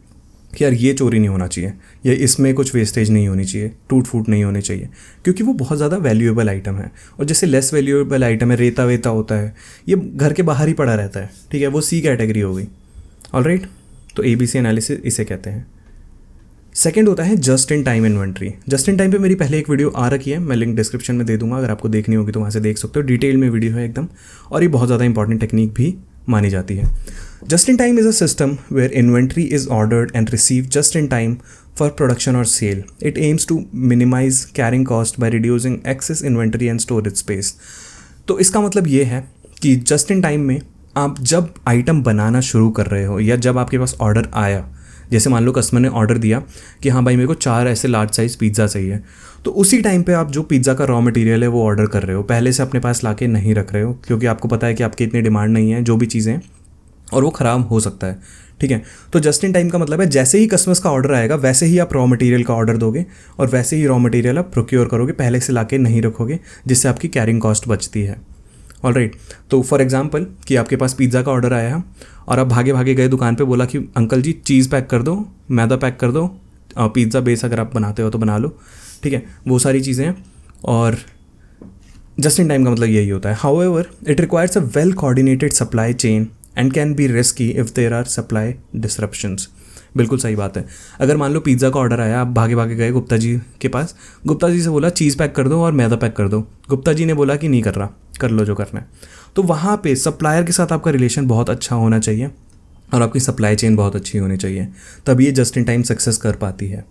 कि यार ये चोरी नहीं होना चाहिए, या इसमें कुछ वेस्टेज नहीं होनी चाहिए, टूट फूट नहीं होनी चाहिए, क्योंकि वो बहुत ज़्यादा वैल्यूएबल आइटम है। और जैसे लेस वैल्यूएबल आइटम है, रेता वेता होता है, ये घर के बाहर ही पड़ा रहता है। ठीक है, वो C कैटेगरी हो गई। ऑलराइट, तो ABC एनालिसिस इसे कहते हैं। सेकंड होता है just in time inventory. Just in time पे मेरी पहले एक वीडियो आ रखी है, मैं लिंक डिस्क्रिप्शन में दे दूंगा, अगर आपको देखनी होगी तो वहाँ से देख सकते हो, डिटेल में वीडियो है एकदम, और ये बहुत ज़्यादा इंपॉर्टेंट टेक्निक भी मानी जाती है। Just in time is a system where inventory is ordered and receive just in time for production और sale. It aims to minimise carrying cost by reducing excess inventory and storage space. तो इसका मतलब ये है कि just in time में आप जब आइटम बनाना शुरू कर रहे हो या जब आपके पास ऑर्डर आया, जैसे मान लो कस्टमर ने ऑर्डर दिया कि हाँ भाई मेरे को 4 ऐसे लार्ज साइज़ पिज़्ज़ा चाहिए, तो उसी टाइम पे आप जो पिज़्ज़ा का रॉ मटेरियल है वो ऑर्डर कर रहे हो, पहले से अपने पास लाके नहीं रख रहे हो, क्योंकि आपको पता है कि आपकी इतनी डिमांड नहीं है जो भी चीज़ें, और वो ख़राब हो सकता है। ठीक है, तो जस्ट इन टाइम का मतलब है जैसे ही कस्टमर्स का ऑर्डर आएगा वैसे ही आप रॉ मटेरियल का ऑर्डर दोगे और वैसे ही रॉ मटेरियल आप प्रोक्योर करोगे, पहले से लाके नहीं रखोगे, जिससे आपकी कैरिंग कॉस्ट बचती है। ऑलराइट, तो फॉर एग्जांपल कि आपके पास पिज़्ज़ा का ऑर्डर आया है और आप भागे भागे गए दुकान पे, बोला कि अंकल जी चीज़ पैक कर दो, मैदा पैक कर दो, पिज़्ज़ा बेस अगर आप बनाते हो तो बना लो। ठीक है, वो सारी चीज़ें हैं, और जस्ट इन टाइम का मतलब यही होता है। However it requires a well coordinated supply chain and can be risky if there are supply disruptions. बिल्कुल सही बात है। अगर मान लो पिज़्ज़ा का ऑर्डर आया, आप भागे भागे गए गुप्ता जी के पास, गुप्ता जी से बोला चीज़ पैक कर दो और मैदा पैक कर दो, गुप्ता जी ने बोला कि नहीं कर रहा, कर लो जो करना है, तो वहाँ पे सप्लायर के साथ आपका रिलेशन बहुत अच्छा होना चाहिए और आपकी सप्लाई चेन बहुत अच्छी होनी चाहिए, तब ये जस्ट इन टाइम सक्सेस कर पाती है।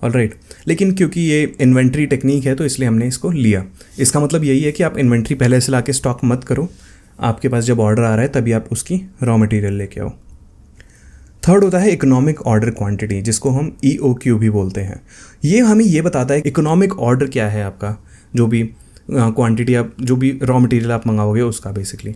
ऑलराइट, लेकिन क्योंकि ये इन्वेंट्री टेक्निक है तो इसलिए हमने इसको लिया। इसका मतलब यही है कि आप इन्वेंट्री पहले से लाके स्टॉक मत करो, आपके पास जब ऑर्डर आ रहा है तभी आप उसकी रॉ मटेरियल लेके आओ। थर्ड होता है इकोनॉमिक ऑर्डर क्वांटिटी, जिसको हम EOQ भी बोलते हैं। ये हमें ये बताता है इकोनॉमिक ऑर्डर क्या है आपका, जो भी क्वांटिटी आप, जो भी रॉ मटेरियल आप मंगाओगे उसका basically.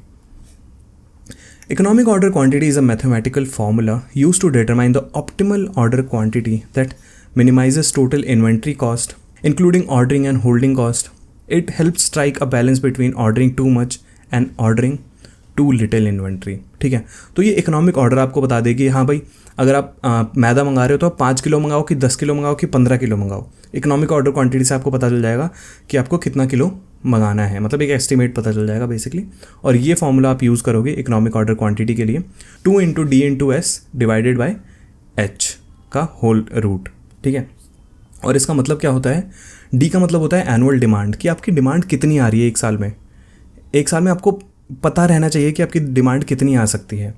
Economic order quantity is a mathematical formula use to determine the optimal order quantity that minimizes total inventory cost including ordering and holding cost. It helps strike a balance between ordering too much and ordering too little inventory. ठीक है, तो ये economic order आपको बता देगी हाँ भाई अगर आप मैदा मंगा रहे हो तो आप 5 किलो मंगाओ कि 10 किलो मंगाओ कि 15 किलो मंगाओ। इकोनॉमिक ऑर्डर क्वांटिटी से आपको पता चल जाएगा कि आपको कितना किलो मंगाना है, मतलब एक एस्टिमेट पता चल जाएगा बेसिकली। और ये फॉर्मूला आप यूज़ करोगे इकोनॉमिक ऑर्डर क्वांटिटी के लिए, 2 into D into S divided by H का होल रूट, ठीक है। और इसका मतलब क्या होता है, डी का मतलब होता है एनुअल डिमांड, कि आपकी डिमांड कितनी आ रही है एक साल में। एक साल में आपको पता रहना चाहिए कि आपकी डिमांड कितनी आ सकती है,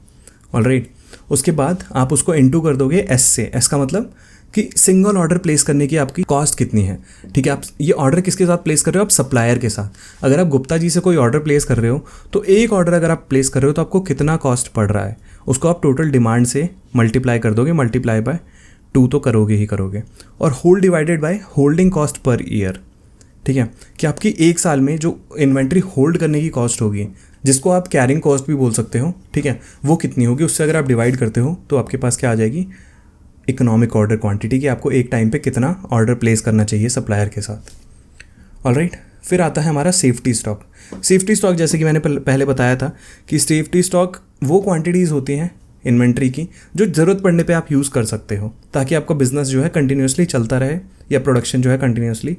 ऑलराइट। उसके बाद आप उसको इनटू कर दोगे एस से। एस का मतलब कि सिंगल ऑर्डर प्लेस करने की आपकी कॉस्ट कितनी है, ठीक है। आप ये ऑर्डर किसके साथ प्लेस कर रहे हो, आप सप्लायर के साथ। अगर आप गुप्ता जी से कोई ऑर्डर प्लेस कर रहे हो तो एक ऑर्डर अगर आप प्लेस कर रहे हो तो आपको कितना कॉस्ट पड़ रहा है, उसको आप टोटल डिमांड से मल्टीप्लाई कर दोगे, मल्टीप्लाई बाय 2 तो करोगे ही करोगे। और hold divided by holding cost per year, ठीक है, कि आपकी एक साल में जो इन्वेंट्री होल्ड करने की कॉस्ट होगी, जिसको आप कैरिंग कॉस्ट भी बोल सकते हो, ठीक है, वो कितनी होगी। उससे अगर आप डिवाइड करते हो तो आपके पास क्या आ जाएगी, इकोनॉमिक ऑर्डर क्वांटिटी, कि आपको एक टाइम पे कितना ऑर्डर प्लेस करना चाहिए सप्लायर के साथ, ऑलराइट। फिर आता है हमारा सेफ्टी स्टॉक। सेफ्टी स्टॉक जैसे कि मैंने पहले बताया था कि सेफ्टी स्टॉक वो क्वांटिटीज़ होती हैं इन्वेंट्री की जो ज़रूरत पड़ने पे आप यूज़ कर सकते हो, ताकि आपका बिजनेस जो है कंटिन्यूसली चलता रहे, या प्रोडक्शन जो है कंटिन्यूसली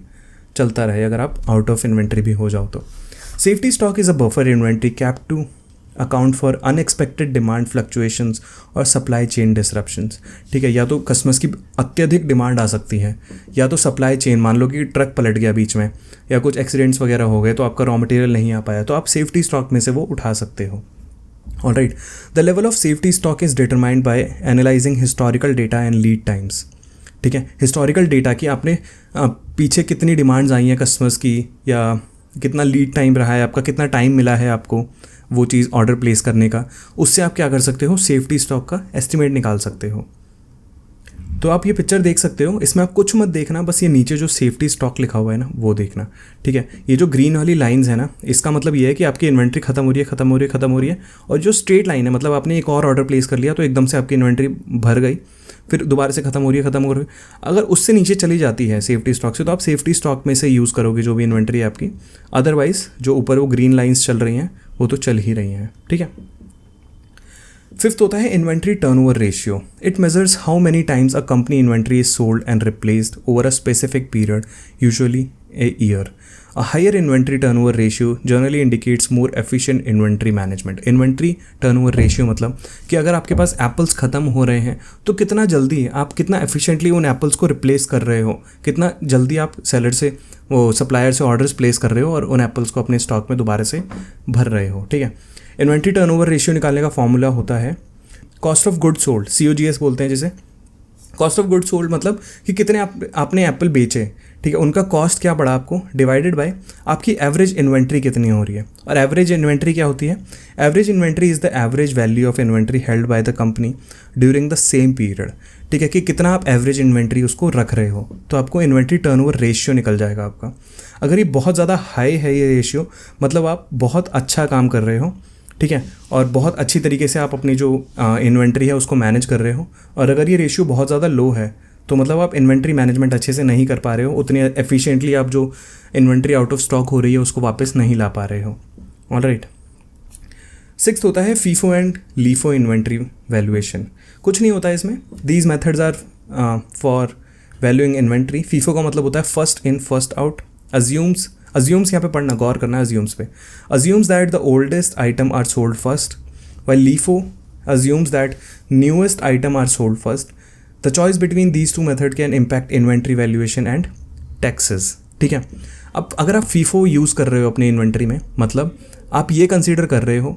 चलता रहे अगर आप आउट ऑफ इन्वेंट्री भी हो जाओ तो। Safety stock is a buffer inventory capped to account for unexpected demand fluctuations और सप्लाई चेन डिसरप्शंस, ठीक है। या तो कस्टमर्स की अत्यधिक डिमांड आ सकती है, या तो सप्लाई चेन, मान लो कि ट्रक पलट गया बीच में, या कुछ एक्सीडेंट्स वगैरह हो गए तो आपका रॉ मटेरियल नहीं आ पाया, तो आप सेफ्टी स्टॉक में से वो उठा सकते हो, alright. The level of safety stock is determined by analysing historical data and lead times, ठीक है। हिस्टोरिकल डेटा कि आपने पीछे कितनी डिमांड्स आई हैं कस्टमर्स की, या कितना लीड टाइम रहा है आपका, कितना टाइम मिला है आपको वो चीज़ ऑर्डर प्लेस करने का, उससे आप क्या कर सकते हो, सेफ्टी स्टॉक का एस्टिमेट निकाल सकते हो। तो आप ये पिक्चर देख सकते हो, इसमें आप कुछ मत देखना, बस ये नीचे जो सेफ्टी स्टॉक लिखा हुआ है ना वो देखना, ठीक है। ये जो ग्रीन वाली लाइंस है ना, इसका मतलब ये है कि आपकी इन्वेंट्री खत्म हो रही है, खत्म हो रही है, खत्म हो रही है। और जो स्ट्रेट लाइन है, मतलब आपने एक और ऑर्डर प्लेस कर लिया तो एकदम से आपकी इन्वेंट्री भर गई, फिर दोबारा से खत्म हो रही है, खत्म हो रही है। अगर उससे नीचे चली जाती है सेफ्टी स्टॉक से, तो आप सेफ्टी स्टॉक में से यूज़ करोगे जो भी इन्वेंट्री है आपकी। अदरवाइज जो ऊपर वो ग्रीन लाइंस चल रही हैं वो तो चल ही रही हैं, ठीक है। फिफ्थ होता है inventory turnover ratio. It measures how many times a company inventory is sold and replaced over a specific period, usually a year. A higher inventory turnover ratio generally indicates more efficient inventory management. Inventory turnover ratio मतलब कि अगर आपके पास apples ख़त्म हो रहे हैं तो कितना जल्दी आप कितना एफिशिएंटली उन एप्पल्स को रिप्लेस कर रहे हो, कितना जल्दी आप सेलर से वो सप्लायर से ऑर्डर्स प्लेस कर रहे हो और उन एप्पल्स को अपने स्टॉक में दोबारा से भर रहे हो, ठीक है। इन्वेंट्री टर्नओवर रेशियो निकालने का फॉर्मूला होता है cost of good sold, COGS बोलते हैं जिसे। कॉस्ट ऑफ गुड सोल्ड मतलब कि कितने आपने एप्पल बेचे, ठीक है, उनका कॉस्ट क्या पड़ा आपको, डिवाइडेड बाय आपकी एवरेज इन्वेंट्री कितनी हो रही है। और एवरेज इन्वेंट्री क्या होती है, average inventory is the average value of inventory held by the company during the same period, ठीक है, कि कितना आप एवरेज इन्वेंट्री उसको रख रहे हो, तो आपको इन्वेंट्री टर्नओवर रेशियो निकल जाएगा आपका। अगर ये बहुत ज़्यादा हाई है ये रेशियो, मतलब आप बहुत अच्छा काम कर रहे हो, ठीक है, और बहुत अच्छी तरीके से आप अपनी जो इन्वेंट्री है उसको मैनेज कर रहे हो। और अगर ये रेशियो बहुत ज़्यादा लो है तो मतलब आप इन्वेंट्री मैनेजमेंट अच्छे से नहीं कर पा रहे हो, उतनी एफिशिएंटली आप जो इन्वेंट्री आउट ऑफ स्टॉक हो रही है उसको वापस नहीं ला पा रहे हो, ऑलराइट। सिक्स्थ होता है FIFO and LIFO inventory valuation. कुछ नहीं होता है इसमें, these methods are for valuing inventory. FIFO का मतलब होता है first in first out. Assumes यहाँ पे पढ़ना, गौर करना अज्यूम्स पे। Assumes that the oldest item are sold first, while LIFO assumes that newest item are sold first. The choice between these two method can impact inventory valuation and taxes, ठीक है। अब अगर आप फीफो यूज़ कर रहे हो अपनी inventory में, मतलब आप ये कंसीडर कर रहे हो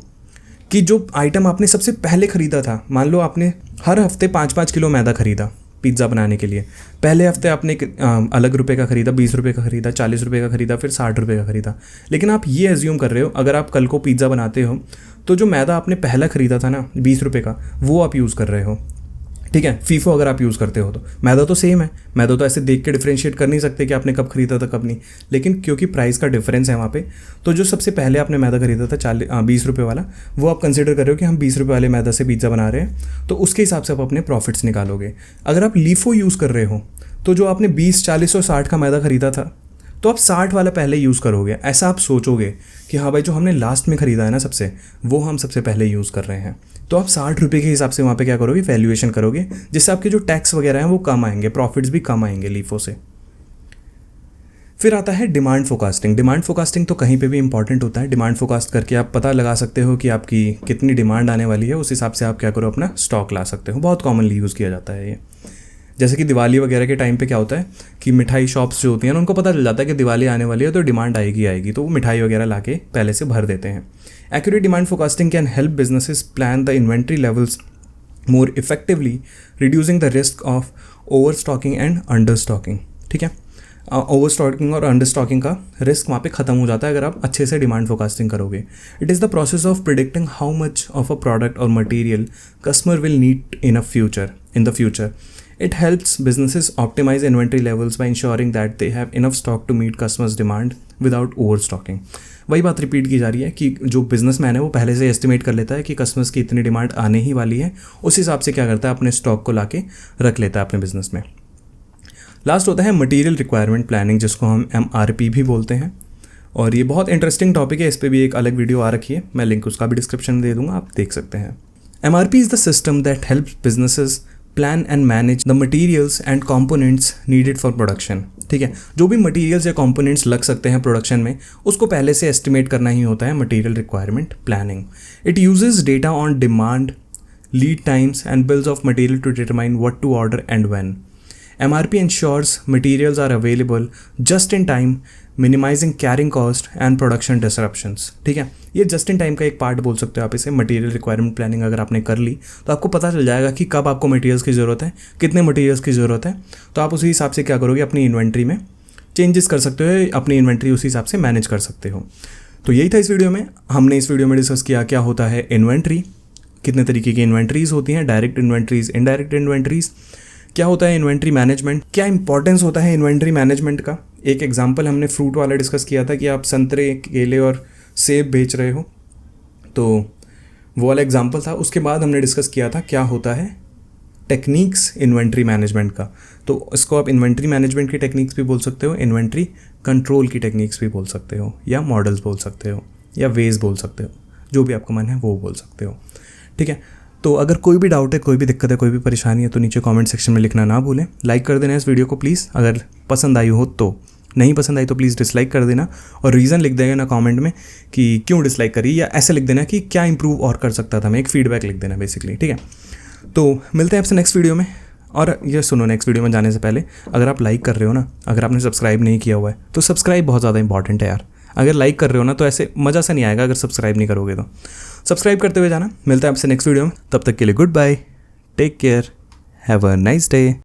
कि जो आइटम आपने सबसे पहले ख़रीदा था, मान लो आपने हर हफ्ते 5-5 किलो मैदा ख़रीदा पिज़्ज़ा बनाने के लिए। पहले हफ्ते आपने अलग रुपए का ख़रीदा, 20 रुपये का ख़रीदा, 40 रुपये का ख़रीदा, फिर 60 रुपये का ख़रीदा। लेकिन आप ये एज्यूम कर रहे हो अगर आप कल को पिज़्ज़ा बनाते हो तो जो मैदा आपने पहला ख़रीदा था ना 20 रुपये का, वो आप यूज़ कर रहे हो, ठीक है। फीफो अगर आप यूज़ करते हो तो मैदा तो सेम है, मैदा तो ऐसे देख के डिफरेंशिएट कर नहीं सकते कि आपने कब खरीदा था कब नहीं, लेकिन क्योंकि प्राइस का डिफरेंस है वहाँ पे, तो जो सबसे पहले आपने मैदा खरीदा था 20 रुपये वाला, वो आप कंसिडर कर रहे हो कि हम 20 रुपये वाले मैदा से पिज़्ज़ा बना रहे हैं, तो उसके हिसाब से आप अपने प्रॉफिट्स निकालोगे। अगर आप लीफो यूज़ कर रहे हो तो जो आपने 20, 40 और 60 का मैदा खरीदा था तो आप 60 वाला पहले यूज़ करोगे। ऐसा आप सोचोगे कि हाँ भाई जो हमने लास्ट में ख़रीदा है ना सबसे, वो हम सबसे पहले यूज़ कर रहे हैं, तो आप 60 रुपये के हिसाब से वहाँ पे क्या करोगे, वैल्यूएशन करोगे, जिससे आपके जो टैक्स वगैरह हैं वो कम आएंगे, प्रॉफिट्स भी कम आएंगे लीफो से। फिर आता है डिमांड फोरकास्टिंग। डिमांड फोरकास्टिंग तो कहीं पे भी इंपॉर्टेंट होता है। डिमांड फोरकास्ट करके आप पता लगा सकते हो कि आपकी कितनी डिमांड आने वाली है, उस हिसाब से आप क्या करो, अपना स्टॉक ला सकते हो। बहुत कॉमनली यूज़ किया जाता है ये। जैसे कि दिवाली वगैरह के टाइम पे क्या होता है कि मिठाई शॉप्स जो होती हैं उनको पता चल जाता है कि दिवाली आने वाली है तो डिमांड आएगी, तो वो मिठाई वगैरह ला के पहले से भर देते हैं। Accurate demand forecasting can help businesses plan the inventory levels more effectively, reducing the risk of over stocking and under stocking. ठीक है, ओवर स्टॉकिंग और अंडर स्टॉकिंग का रिस्क वहाँ पे ख़त्म हो जाता है अगर आप अच्छे से डिमांड फोरकास्टिंग करोगे। It is the process of predicting how much of a product और material customer will need in the future. It helps businesses optimize inventory levels by ensuring that they have enough stock to meet customers' demand without overstocking. वही बात repeat की जा रही है कि जो businessman है वो पहले से एस्टिमेट कर लेता है कि कस्टमर्स की इतनी डिमांड आने ही वाली है, उस हिसाब से क्या करता है, अपने स्टॉक को लाके रख लेता है अपने बिजनेस में। लास्ट होता है मटेरियल रिक्वायरमेंट प्लानिंग, जिसको हम MRP भी बोलते हैं, और ये बहुत इंटरेस्टिंग टॉपिक है। इस पर भी एक अलग वीडियो आ रखी है, मैं लिंक उसका भी डिस्क्रिप्शन में दे दूंगा, आप देख सकते हैं। MRP is the system that helps businesses plan and manage the materials and components needed for production. ठीक है, जो भी मटीरियल्स या कॉम्पोनेंट्स लग सकते हैं प्रोडक्शन में, उसको पहले से एस्टिमेट करना ही होता है material requirement planning. It uses data on demand, lead times and bills of material to determine what to order and when. MRP ensures materials are available just in time, minimizing carrying cost and production disruptions. ठीक है, ये just in time का एक part बोल सकते हो आप इसे। मटेरियल रिक्वायरमेंट प्लानिंग अगर आपने कर ली तो आपको पता चल जाएगा कि कब आपको मटेरियल्स की ज़रूरत है, कितने मटेरियल्स की ज़रूरत है, तो आप उसी हिसाब से क्या करोगे, अपनी इन्वेंट्री में चेंजेस कर सकते हो, अपनी इन्वेंट्री उसी हिसाब से मैनेज कर सकते हो। तो यही था इस वीडियो में। हमने इस वीडियो में डिस्कस किया क्या होता है इन्वेंट्री, कितने तरीके की इन्वेंट्रीज़ होती हैं, डायरेक्ट इन्वेंट्रीज़, इनडायरेक्ट इन्वेंट्रीज़, क्या होता है इन्वेंट्री मैनेजमेंट, क्या इंपॉर्टेंस होता है इन्वेंट्री मैनेजमेंट का। एक एग्जांपल हमने फ्रूट वाला डिस्कस किया था कि आप संतरे, केले और सेब बेच रहे हो, तो वो वाला एग्जांपल था। उसके बाद हमने डिस्कस किया था क्या होता है टेक्निक्स इन्वेंट्री मैनेजमेंट का। तो इसको आप इन्वेंट्री मैनेजमेंट की टेक्निक्स भी बोल सकते हो, इन्वेंट्री कंट्रोल की टेक्निक्स भी बोल सकते हो, या मॉडल्स बोल सकते हो, या वेज बोल सकते हो, जो भी आपका मन है वो बोल सकते हो। ठीक है, तो अगर कोई भी डाउट है, कोई भी दिक्कत है, कोई भी परेशानी है, तो नीचे कमेंट सेक्शन में लिखना ना भूलें। लाइक कर देना इस वीडियो को प्लीज़, अगर पसंद आई हो तो। नहीं पसंद आई तो प्लीज़ डिसलाइक कर देना, और रीज़न लिख देगा ना कमेंट में कि क्यों डिसलाइक करी, या ऐसे लिख देना कि क्या इंप्रूव और कर सकता था मैं, एक फीडबैक लिख देना बेसिकली। ठीक है, तो मिलते हैं आपसे नेक्स्ट वीडियो में। और ये सुनो, नेक्स्ट वीडियो में जाने से पहले अगर आप लाइक कर रहे हो ना, अगर आपने सब्सक्राइब नहीं किया हुआ है तो सब्सक्राइब बहुत ज़्यादा इंपॉर्टेंट है यार। अगर लाइक कर रहे हो ना तो ऐसे मज़ा सा नहीं आएगा अगर सब्सक्राइब नहीं करोगे, तो सब्सक्राइब करते हुए जाना। मिलता है आपसे नेक्स्ट वीडियो में, तब तक के लिए goodbye, take care, have a nice day.